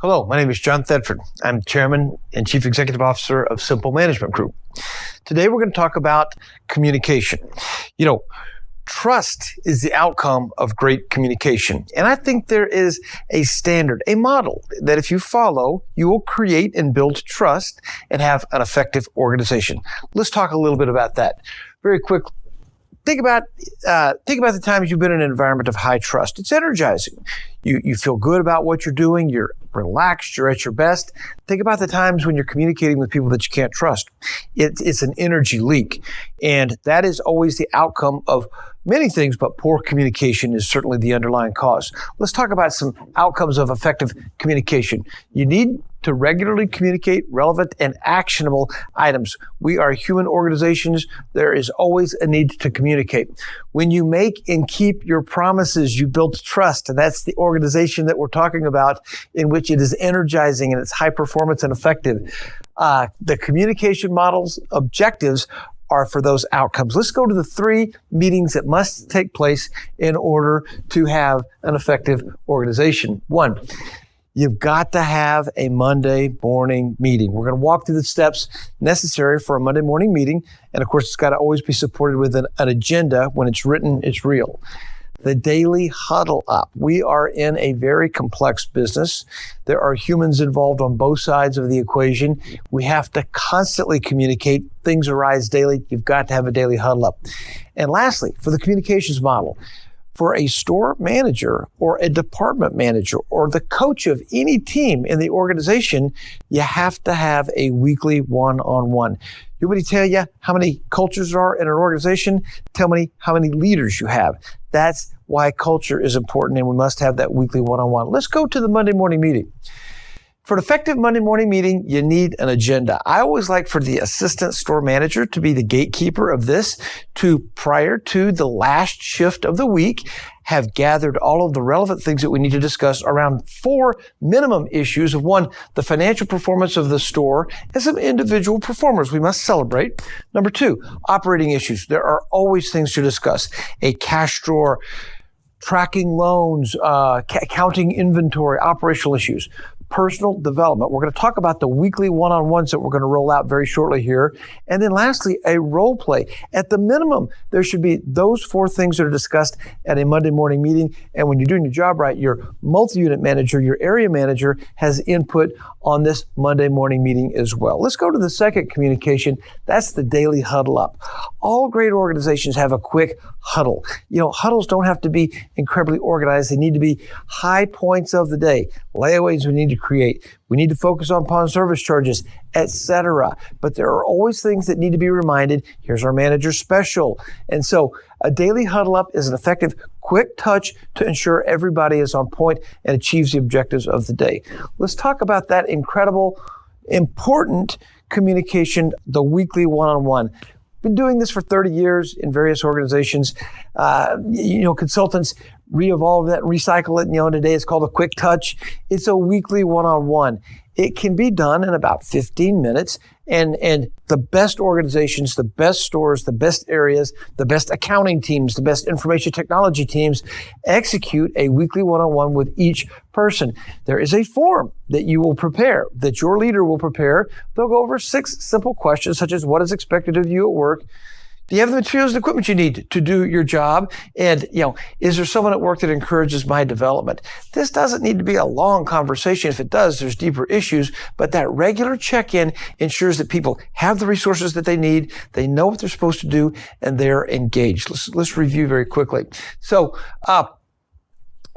Hello, my name is John Thetford. I'm Chairman and Chief Executive Officer of Simple Management Group. Today we're going to talk about communication. Trust is the outcome of great communication. And I think there is a standard, a model that if you follow, you will create and build trust and have an effective organization. Let's talk a little bit about that very quickly. Think about the times you've been in an environment of high trust. It's energizing. You feel good about what you're doing. You're relaxed. You're at your best. Think about the times when you're communicating with people that you can't trust. It's an energy leak. And that is always the outcome of many things, but poor communication is certainly the underlying cause. Let's talk about some outcomes of effective communication. You need to regularly communicate relevant and actionable items. We are human organizations. There is always a need to communicate. When you make and keep your promises, you build trust. And that's the organization that we're talking about, in which it is energizing and it's high performance and effective. The communication model's objectives are for those outcomes. Let's go to the 3 meetings that must take place in order to have an effective organization. 1, you've got to have a Monday morning meeting. We're going to walk through the steps necessary for a Monday morning meeting. And of course, it's got to always be supported with an agenda. When it's written, it's real. The daily huddle up. We are in a very complex business. There are humans involved on both sides of the equation. We have to constantly communicate. Things arise daily. You've got to have a daily huddle up. And lastly, for the communications model, for a store manager or a department manager or the coach of any team in the organization, you have to have a weekly one-on-one. You want me to tell you how many cultures there are in an organization? Tell me how many leaders you have. That's why culture is important, and we must have that weekly one-on-one. Let's go to the Monday morning meeting. For an effective Monday morning meeting, you need an agenda. I always like for the assistant store manager to be the gatekeeper of this, to prior to the last shift of the week, have gathered all of the relevant things that we need to discuss around 4 minimum issues of 1, the financial performance of the store and some individual performers we must celebrate. Number 2, operating issues. There are always things to discuss. A cash drawer, tracking loans, counting inventory, operational issues. Personal development. We're going to talk about the weekly one-on-ones that we're going to roll out very shortly here. And then lastly, a role play. At the minimum, there should be those 4 things that are discussed at a Monday morning meeting. And when you're doing your job right, your multi-unit manager, your area manager has input on this Monday morning meeting as well. Let's go to the second communication. That's the daily huddle up. All great organizations have a quick huddle. Huddles don't have to be incredibly organized. They need to be high points of the day. Layaways we need to create. We need to focus on pawn service charges, etc. But there are always things that need to be reminded. Here's our manager special. And so a daily huddle up is an effective quick touch to ensure everybody is on point and achieves the objectives of the day. Let's talk about that incredible, important communication, the weekly one-on-one. Been doing this for 30 years in various organizations. Consultants re-evolve that, recycle it. Today it's called a quick touch. It's a weekly one-on-one. It can be done in about 15 minutes. And the best organizations, the best stores, the best areas, the best accounting teams, the best information technology teams execute a weekly one-on-one with each person. There is a form that you will prepare, that your leader will prepare. They'll go over 6 simple questions, such as what is expected of you at work? Do you have the materials and equipment you need to do your job? And, is there someone at work that encourages my development? This doesn't need to be a long conversation. If it does, there's deeper issues, but that regular check-in ensures that people have the resources that they need, they know what they're supposed to do, and they're engaged. Let's review very quickly. So,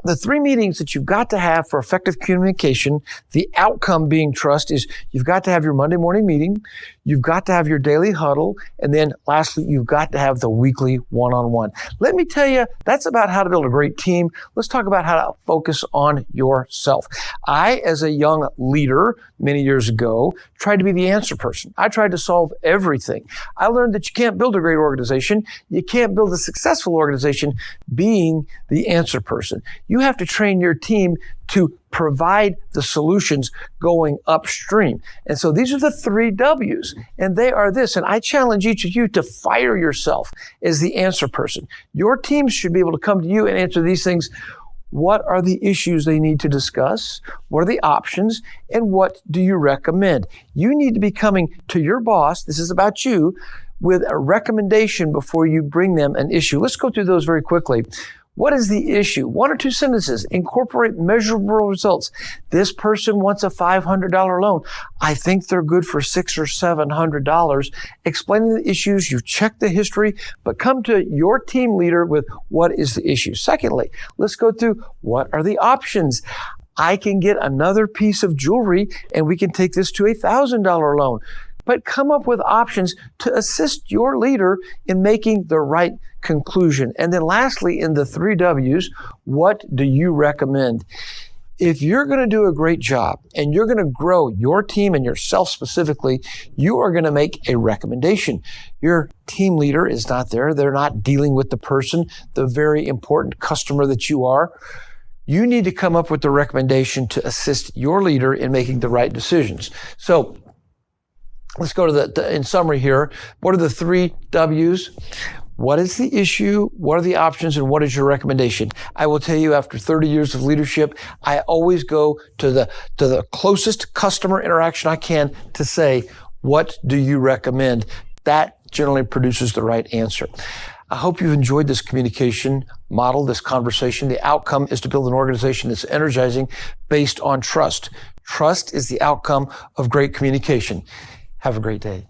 the 3 meetings that you've got to have for effective communication, the outcome being trust, is you've got to have your Monday morning meeting, you've got to have your daily huddle, and then lastly, you've got to have the weekly one-on-one. Let me tell you, that's about how to build a great team. Let's talk about how to focus on yourself. I, as a young leader many years ago, tried to be the answer person. I tried to solve everything. I learned that you can't build a great organization. You can't build a successful organization being the answer person. You have to train your team to provide the solutions going upstream. And so these are the 3 W's, and they are this. And I challenge each of you to fire yourself as the answer person. Your team should be able to come to you and answer these things what are the issues they need to discuss, what are the options, and what do you recommend. You need to be coming to your boss, this is about you, with a recommendation before you bring them an issue. Let's go through those very quickly. What is the issue? 1 or 2 sentences. Incorporate measurable results. This person wants a $500 loan. I think they're good for $600 or $700. Explaining the issues, you've checked the history, but come to your team leader with what is the issue. Secondly, let's go through what are the options. I can get another piece of jewelry and we can take this to a $1,000 loan. But come up with options to assist your leader in making the right conclusion. And then lastly, in the 3 W's, what do you recommend? If you're going to do a great job and you're going to grow your team and yourself specifically, you are going to make a recommendation. Your team leader is not there. They're not dealing with the person, the very important customer that you are. You need to come up with the recommendation to assist your leader in making the right decisions. So let's go to in summary here. What are the 3 W's? What is the issue? What are the options? And what is your recommendation? I will tell you, after 30 years of leadership, I always go to the closest customer interaction I can to say, what do you recommend? That generally produces the right answer. I hope you've enjoyed this communication model, this conversation. The outcome is to build an organization that's energizing based on trust. Trust is the outcome of great communication. Have a great day.